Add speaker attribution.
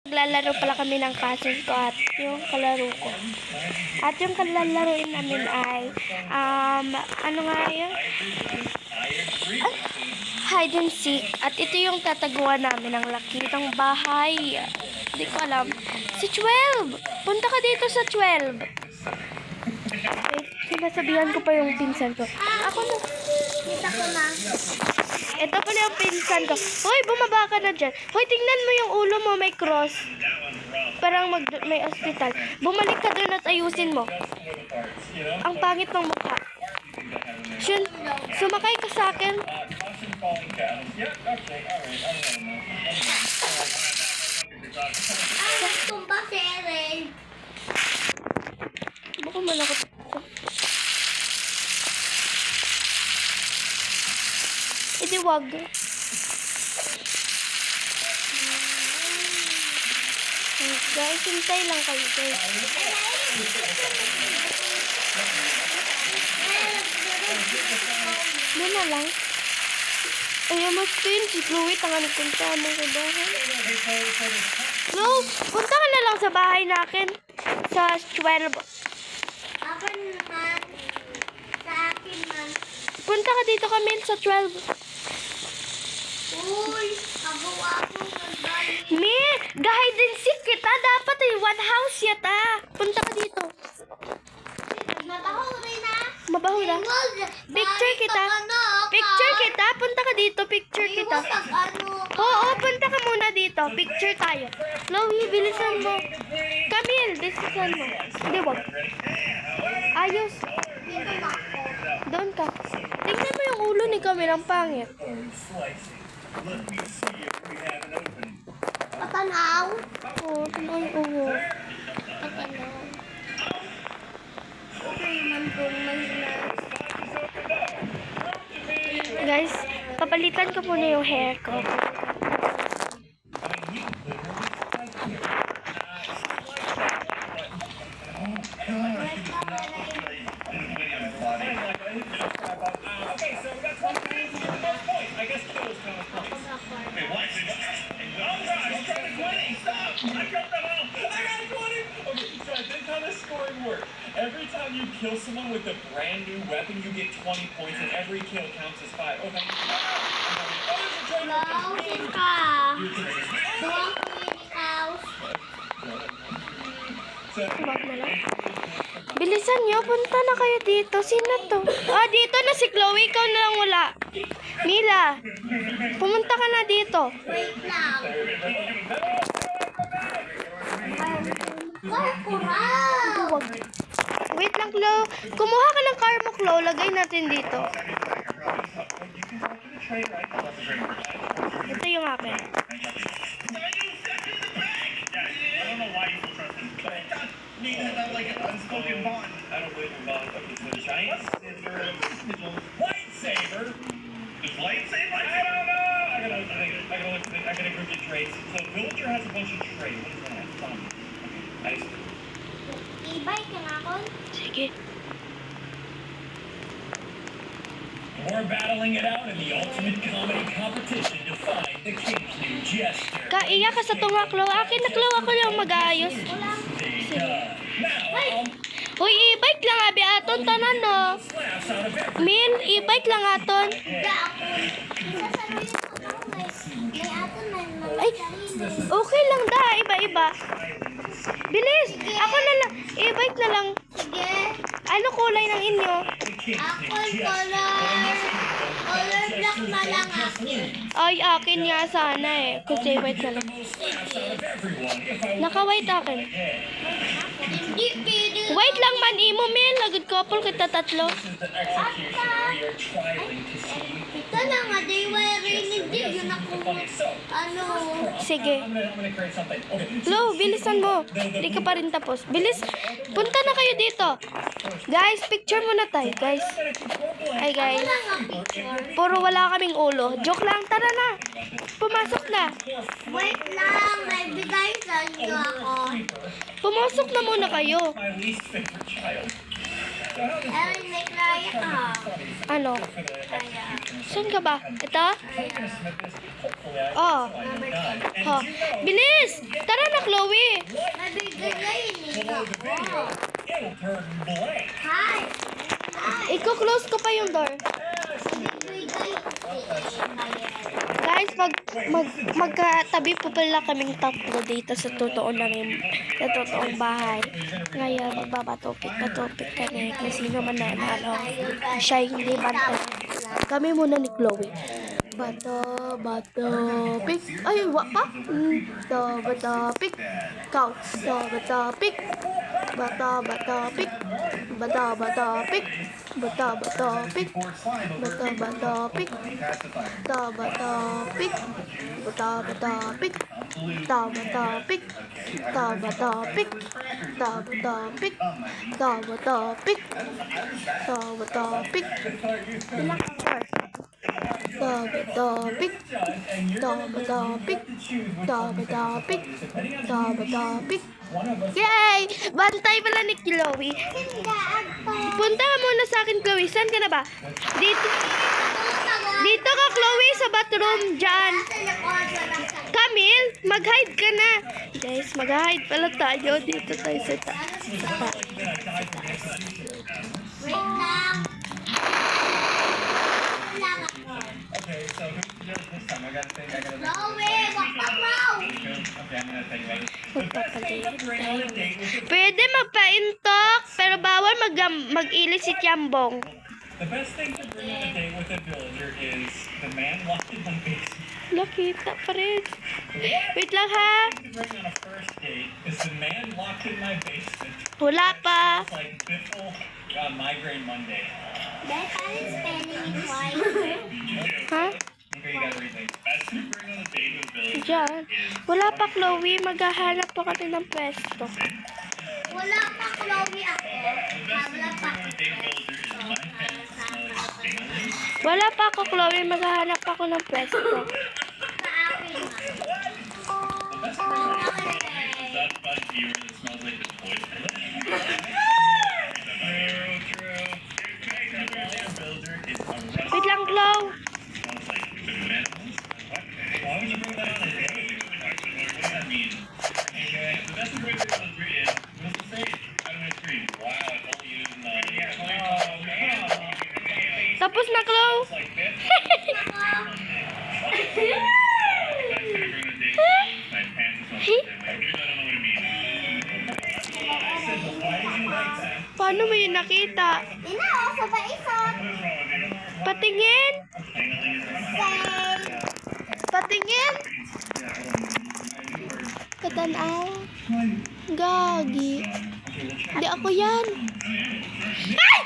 Speaker 1: Naglalaro pala kami ng cousin ko at yung kalaro ko. At yung kalalaroin namin ay, ano nga yun? Hide and seek. At ito yung tataguan namin ng laki ng bahay. Hindi ko alam. Si 12! Punta ka dito sa 12. Wait, sinasabihan ko pa yung pinsan ko. Ako na.
Speaker 2: Kita ko na.
Speaker 1: Ito pala yung pinsan ko. Hoy, bumaba ka na dyan. Hoy, tingnan mo yung ulo mo, may cross. Parang may hospital. Bumalik ka doon at ayusin mo. Ang pangit ng mukha. Shun, sumakay ka sa akin.
Speaker 2: Tumba si Eren.
Speaker 1: Baka malakot ko. Hindi, wag. Guys, hintay lang kayo, guys. Doon na lang. Ayaw mas din, si Chloe, tangan punta mo sa bahay. Chloe, punta ka na lang sa bahay natin. Sa 12.
Speaker 2: Akin man. Sa akin man.
Speaker 1: Punta ka dito kami sa 12.
Speaker 2: Uy, ako nagbayi.
Speaker 1: Me, gahid din sick kita. Dapat eh, one house yata. Punta ka dito.
Speaker 2: Mabaho rin na.
Speaker 1: Mabaho na. Picture kita. Picture kita. Punta ka dito. Picture kita. Oo, punta ka muna dito. Picture tayo. Chloe, bilisan mo. Camille, bilisan mo. Hindi, wag. Ayos. Doon ka. Tingnan mo yung ulo ni Camille. Ang pangit.
Speaker 2: Patanaw.
Speaker 1: Oo, tingnan yung ulo.
Speaker 2: Patanaw. Okay, man kung mahina.
Speaker 1: Guys, papalitan ko muna yung hair ko.
Speaker 3: Every time you kill someone with a brand new weapon, you get 20 points, and every kill counts as 5. Okay.
Speaker 2: Hello, Sika. Tuwang ikaw.
Speaker 1: Wag na lang. Bilisan nyo, punta na kayo dito. Sino to? Ah, dito na si Chloe. Ikaw na lang wala. Mila, pumunta ka na dito.
Speaker 2: Wait lang. Ay, kurang.
Speaker 1: Wag. Wait lang, Chloe. Kumuha ka ng car mo, Chloe. Lagay natin dito. Ito yung akin.
Speaker 3: Lightsaber? Does lightsaber? I don't know. I gotta go get traits. So villager has a bunch of traits. What is that? Nice.
Speaker 2: E-bike ka na ako?
Speaker 1: Sige.
Speaker 3: We're battling it out in the ultimate comedy competition to find the king's new jester.
Speaker 1: Kaiya ka sa tunga, Chloe. Akin na, Chloe. Ako yung mag-aayos.
Speaker 3: Now,
Speaker 1: Uy, e-bike lang, abi aton. Tanan, no.
Speaker 3: laughs out of every
Speaker 1: Min, e-bike lang aton.
Speaker 2: Hindi ako. Sasabihin ko ako may ato na
Speaker 1: Ay,
Speaker 2: sarili.
Speaker 1: okay lang da. Iba-iba. Bilis. Ako na lang. E-bike na lang.
Speaker 2: Sige.
Speaker 1: Ano kulay ng inyo?
Speaker 2: Ako color black na lang akin.
Speaker 1: Ay, akin nga sana eh. Kasi white na lang. Naka-white akin.
Speaker 2: Hindi pwede.
Speaker 1: White lang man imo, Mel. Agad couple kita tatlo.
Speaker 2: Ito na nga, day wiring hindi yun ako. Ano?
Speaker 1: Sige.
Speaker 3: I'm gonna create something. Okay.
Speaker 1: Lo, bilisan mo. Hindi ka pa rin tapos. Bilis. Punta na kayo dito. Guys, picture muna tayo, guys. Ay, guys.
Speaker 2: Wala nga picture.
Speaker 1: Puro wala kaming ulo. Joke lang. Tara na. Pumasok na.
Speaker 2: Wait lang, may bigay sa inyo ako.
Speaker 1: Pumasok na muna kayo.
Speaker 3: My least favorite child.
Speaker 2: Erin, may klaya ka.
Speaker 1: Ano?
Speaker 2: Kaya.
Speaker 1: Saan ka ba? Ito? Oh. Ha. Bilis! Tara na
Speaker 3: It'll turn blank.
Speaker 2: Hi.
Speaker 1: Iko-close ko pa yung door. Guys, magkatabi po pala kaming tatlo dito sa totoong bahay. Ngayon, magbabatopik kami kung sino man nanalo. Siya hindi bantay. Kami muna ni Chloe. Bato, pick. Ay, wak pa? Bato, pick. Kau. Bato, pick. Bato, pick. Bato, pick. Bato, pick. Bato, pick. Bato, pick. Bato, pick. Bato, pick. Bato, pick. Bato, pick. Bato, pick. Bato, pick. Ilang hour? Pick. Pick. Yay! Bantay pala ni Chloe. Punta ka muna sa akin, Chloe. Saan ka na ba? Dito ka, Chloe, sa bathroom. Diyan. Camille, mag-hide ka na. Guys, mag-hide pala tayo. Dito tayo sa
Speaker 2: Wait lang.
Speaker 3: Okay, so who's this time? I gotta think.
Speaker 2: Chloe, wag pa, bro.
Speaker 3: Okay, I'm gonna think about it. The best thing to bring on a date with a
Speaker 1: Pwede magpa-intok, pero bawal mag-ilis si Tiambong.
Speaker 3: The best thing to bring on a date with a villager is the man locked in my basement.
Speaker 1: Nakita pa rin. Wait lang ha.
Speaker 3: To bring on a first date is the man locked in my basement.
Speaker 1: Wala pa.
Speaker 3: It's like Biffle migraine Monday.
Speaker 2: Beth, I'm spelling it twice.
Speaker 1: Ha?
Speaker 3: Okay, you gotta rethink. Best thing to bring on a date with a villager
Speaker 1: Diyan. Wala pa, Chloe. Maghahanap pa kami ng pwesto.
Speaker 2: Wala pa, Chloe, ako. Wala pa.
Speaker 1: Wala pa ako, Chloe. Maghahanap ako ng pwesto.
Speaker 2: Sa akin.
Speaker 3: That bug viewer that smells like this poison.
Speaker 1: Wait lang, Chloe.
Speaker 3: Why would you bring that on a date? What does that mean? Okay, the best way to go through is, what's the say? Out of my screen. Wow, I only use oh, man.
Speaker 1: Tapos na, Chloe.
Speaker 3: It's like this. Best way to bring on a date is my pants or something. I don't know what it means. I said, why did you like that?
Speaker 1: Paano mo yun nakita?
Speaker 2: Ina, oh, sabay-isot.
Speaker 3: What's wrong with you?
Speaker 1: Patingin.
Speaker 2: Say.
Speaker 1: Patingin. Katanaw. Gagi. Hindi ako yan. Ay!